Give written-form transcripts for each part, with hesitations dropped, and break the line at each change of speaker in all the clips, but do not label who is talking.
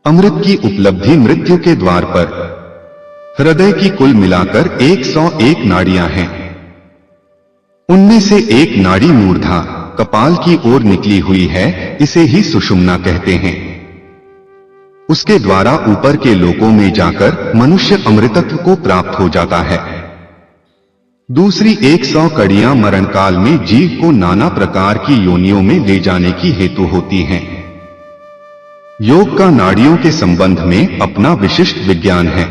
अमृत की उपलब्धि मृत्यु के द्वार पर। हृदय की कुल मिलाकर 101 नाड़ियां हैं। उनमें से एक नाड़ी मूर्धा कपाल की ओर निकली हुई है, इसे ही सुषुम्ना कहते हैं। उसके द्वारा ऊपर के लोकों में जाकर मनुष्य अमृतत्व को प्राप्त हो जाता है। दूसरी 100 कड़ियां मरण काल में जीव को नाना प्रकार की योनियों में ले जाने की हेतु होती हैं। योग का नाड़ियों के संबंध में अपना विशिष्ट विज्ञान है।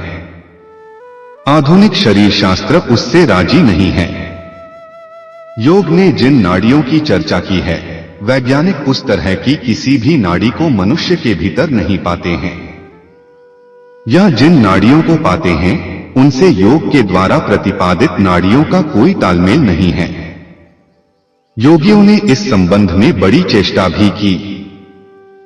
आधुनिक शरीर शास्त्र उससे राजी नहीं है। योग ने जिन नाड़ियों की चर्चा की है, वैज्ञानिक उस तरह की किसी भी नाड़ी को मनुष्य के भीतर नहीं पाते हैं, या जिन नाड़ियों को पाते हैं उनसे योग के द्वारा प्रतिपादित नाड़ियों का कोई तालमेल नहीं है। योगियों ने इस संबंध में बड़ी चेष्टा भी की।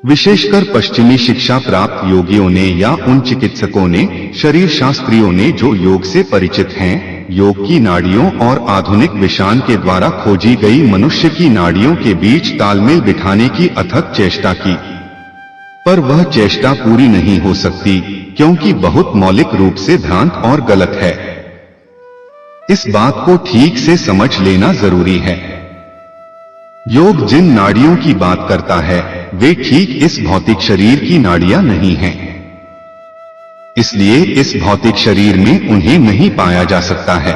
विशेषकर पश्चिमी शिक्षा प्राप्त योगियों ने या उन चिकित्सकों ने, शरीर शास्त्रियों ने जो योग से परिचित हैं, योग की नाड़ियों और आधुनिक विज्ञान के द्वारा खोजी गई मनुष्य की नाड़ियों के बीच तालमेल बिठाने की अथक चेष्टा की, पर वह चेष्टा पूरी नहीं हो सकती, क्योंकि बहुत मौलिक रूप से भ्रांत और गलत है। इस बात को ठीक से समझ लेना जरूरी है। योग जिन नाड़ियों की बात करता है वे ठीक इस भौतिक शरीर की नाड़ियां नहीं हैं। इसलिए इस भौतिक शरीर में उन्हें नहीं पाया जा सकता है।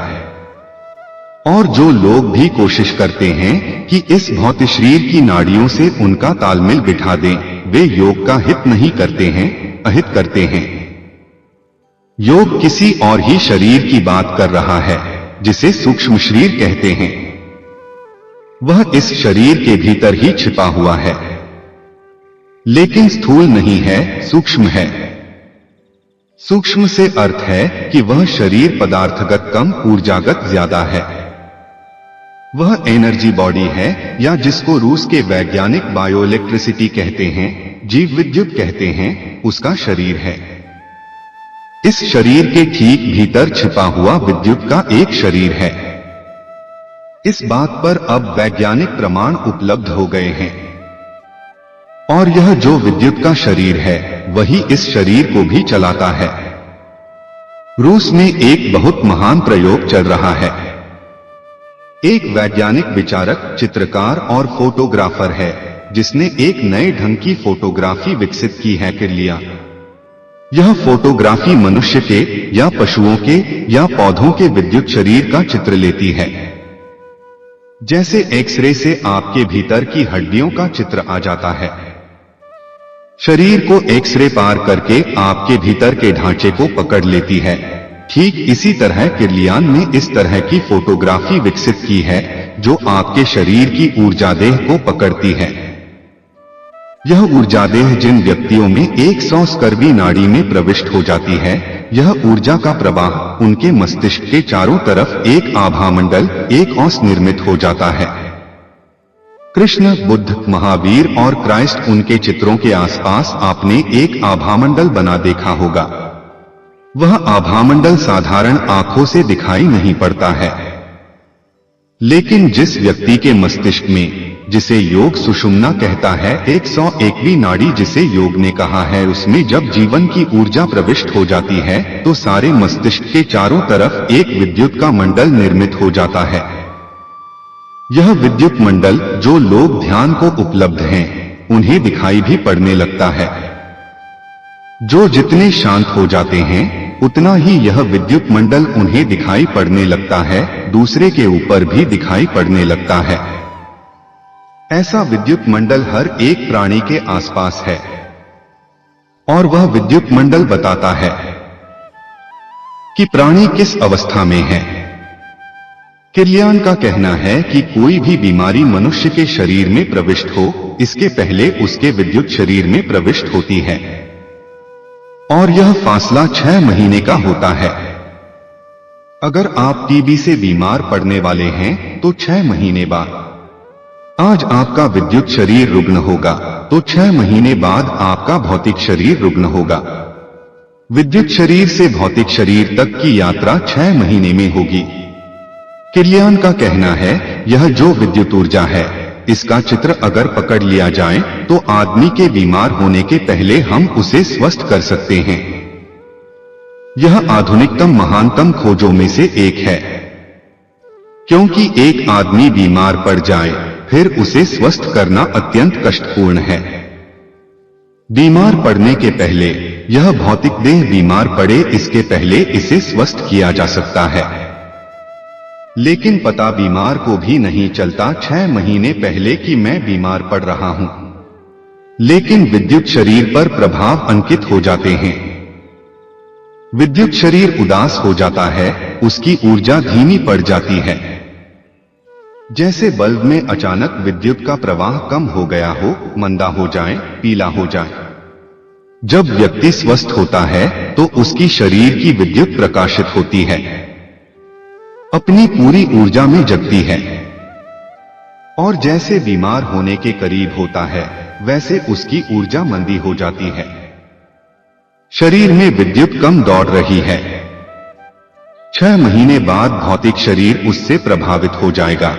और जो लोग भी कोशिश करते हैं कि इस भौतिक शरीर की नाड़ियों से उनका तालमेल बिठा दें, वे योग का हित नहीं करते हैं, अहित करते हैं। योग किसी और ही शरीर की बात कर रहा है, जिसे सूक्ष्म शरीर कहते हैं। वह इस शरीर के भीतर ही छिपा हुआ है, लेकिन स्थूल नहीं है, सूक्ष्म है। सूक्ष्म से अर्थ है कि वह शरीर पदार्थगत कम, ऊर्जागत ज्यादा है। वह एनर्जी बॉडी है, या जिसको रूस के वैज्ञानिक बायोइलेक्ट्रिसिटी कहते हैं, जीव विद्युत कहते हैं, उसका शरीर है। इस शरीर के ठीक भीतर छिपा हुआ विद्युत का एक शरीर है। इस बात पर अब वैज्ञानिक प्रमाण उपलब्ध हो गए हैं, और यह जो विद्युत का शरीर है वही इस शरीर को भी चलाता है। रूस में एक बहुत महान प्रयोग चल रहा है। एक वैज्ञानिक विचारक, चित्रकार और फोटोग्राफर है, जिसने एक नए ढंग की फोटोग्राफी विकसित की है किरलिया। यह फोटोग्राफी मनुष्य के या पशुओं के या पौधों के विद्युत शरीर का चित्र लेती है। जैसे एक्सरे से आपके भीतर की हड्डियों का चित्र आ जाता है। शरीर को एक्सरे पार करके आपके भीतर के ढांचे को पकड़ लेती है। ठीक इसी तरह किरलियान ने इस तरह की फोटोग्राफी विकसित की है, जो आपके शरीर की ऊर्जादेह को पकड़ती है। यह ऊर्जादेह जिन व्यक्तियों में 100 स्कर्वी नाड़ी में प्रविष्ट हो जाती है, यह ऊर्जा का प्रवाह उनके मस्तिष्क के चारों तरफ एक आभामंडल, एक औंस निर्मित हो जाता है। कृष्ण, बुद्ध, महावीर और क्राइस्ट, उनके चित्रों के आसपास आपने एक आभामंडल बना देखा होगा। वह आभामंडल साधारण आंखों से दिखाई नहीं पड़ता है, लेकिन जिस व्यक्ति के मस्तिष्क में, जिसे योग सुषुम्ना कहता है, 101वीं नाड़ी जिसे योग ने कहा है, उसमें जब जीवन की ऊर्जा प्रविष्ट हो जाती है तो सारे मस्तिष्क के चारों तरफ एक विद्युत का मंडल निर्मित हो जाता है। यह विद्युत मंडल जो लोग ध्यान को उपलब्ध हैं, उन्हें दिखाई भी पड़ने लगता है। जो जितने शांत हो जाते हैं उतना ही यह विद्युत मंडल उन्हें दिखाई पड़ने लगता है, दूसरे के ऊपर भी दिखाई पड़ने लगता है। ऐसा विद्युत मंडल हर एक प्राणी के आसपास है, और वह विद्युत मंडल बताता है कि प्राणी किस अवस्था में है। किरलियान का कहना है कि कोई भी बीमारी मनुष्य के शरीर में प्रविष्ट हो, इसके पहले उसके विद्युत शरीर में प्रविष्ट होती है, और यह फासला 6 महीने का होता है। अगर आप टीबी से बीमार पड़ने वाले हैं तो 6 महीने बाद आज आपका विद्युत शरीर रुग्ण होगा, तो 6 महीने बाद आपका भौतिक शरीर रुग्ण होगा। विद्युत शरीर से भौतिक शरीर तक की यात्रा 6 महीने में होगी। किरलियान का कहना है यह जो विद्युत ऊर्जा है इसका चित्र अगर पकड़ लिया जाए तो आदमी के बीमार होने के पहले हम उसे स्वस्थ कर सकते हैं। यह आधुनिकतम महानतम खोजों में से एक है, क्योंकि एक आदमी बीमार पड़ जाए फिर उसे स्वस्थ करना अत्यंत कष्टपूर्ण है। बीमार पड़ने के पहले यह भौतिक देह बीमार पड़े इसके पहले इसे स्वस्थ किया जा सकता है, लेकिन पता बीमार को भी नहीं चलता 6 महीने पहले कि मैं बीमार पड़ रहा हूं। लेकिन विद्युत शरीर पर प्रभाव अंकित हो जाते हैं। विद्युत शरीर उदास हो जाता है, उसकी ऊर्जा धीमी पड़ जाती है। जैसे बल्ब में अचानक विद्युत का प्रवाह कम हो गया हो, मंदा हो जाए, पीला हो जाए। जब व्यक्ति स्वस्थ होता है तो उसकी शरीर की विद्युत प्रकाशित होती है, अपनी पूरी ऊर्जा में जगती है, और जैसे बीमार होने के करीब होता है वैसे उसकी ऊर्जा मंदी हो जाती है। शरीर में विद्युत कम दौड़ रही है। 6 महीने बाद भौतिक शरीर उससे प्रभावित हो जाएगा,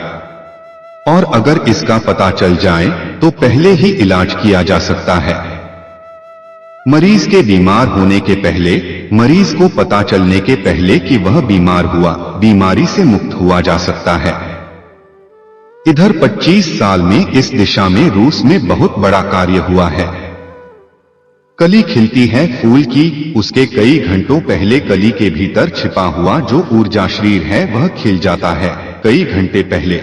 और अगर इसका पता चल जाए तो पहले ही इलाज किया जा सकता है। मरीज के बीमार होने के पहले, मरीज को पता चलने के पहले कि वह बीमार हुआ, बीमारी से मुक्त हुआ जा सकता है। इधर 25 साल में इस दिशा में रूस में बहुत बड़ा कार्य हुआ है। कली खिलती है फूल की, उसके कई घंटों पहले कली के भीतर छिपा हुआ जो ऊर्जा शरीर है वह खिल जाता है। कई घंटे पहले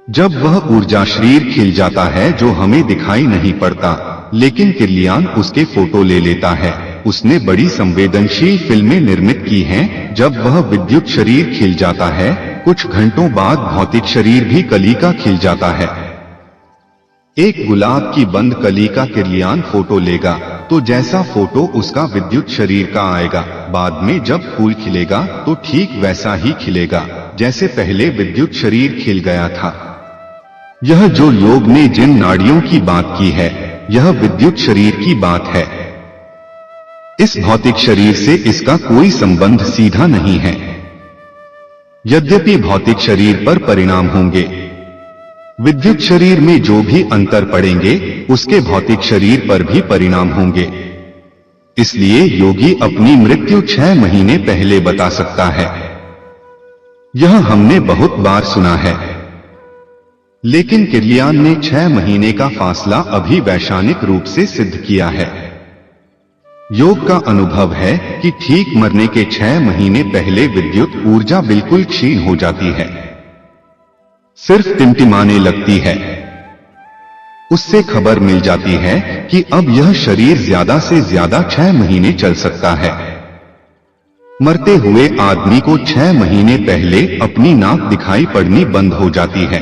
जब वह ऊर्जा शरीर खिल जाता है जो हमें दिखाई नहीं पड़ता, लेकिन किर्लियान उसके फोटो ले लेता है। उसने बड़ी संवेदनशील फिल्में निर्मित की हैं। जब वह विद्युत शरीर खिल जाता है, कुछ घंटों बाद भौतिक शरीर भी कली का खिल जाता है। एक गुलाब की बंद कली का किर्लियान फोटो लेगा तो जैसा फोटो उसका विद्युत शरीर का आएगा। बाद में जब फूल खिलेगा तो ठीक वैसा ही खिलेगा जैसे पहले विद्युत शरीर खिल गया था। यह जो योग ने जिन नाड़ियों की बात की है, यह विद्युत शरीर की बात है। इस भौतिक शरीर से इसका कोई संबंध सीधा नहीं है, यद्यपि भौतिक शरीर पर परिणाम होंगे। विद्युत शरीर में जो भी अंतर पड़ेंगे उसके भौतिक शरीर पर भी परिणाम होंगे। इसलिए योगी अपनी मृत्यु 6 महीने पहले बता सकता है। यह हमने बहुत बार सुना है, लेकिन किर्लियान ने 6 महीने का फासला अभी वैज्ञानिक रूप से सिद्ध किया है। योग का अनुभव है कि ठीक मरने के 6 महीने पहले विद्युत ऊर्जा बिल्कुल क्षीण हो जाती है, सिर्फ टिमटिमाने लगती है। उससे खबर मिल जाती है कि अब यह शरीर ज्यादा से ज्यादा 6 महीने चल सकता है। मरते हुए आदमी को 6 महीने पहले अपनी नाक दिखाई पड़नी बंद हो जाती है,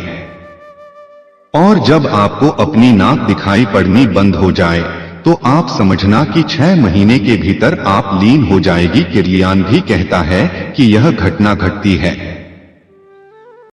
और जब आपको अपनी नाक दिखाई पड़नी बंद हो जाए तो आप समझना कि 6 महीने के भीतर आप लीन हो जाएगी। किर्लियान भी कहता है कि यह घटना घटती है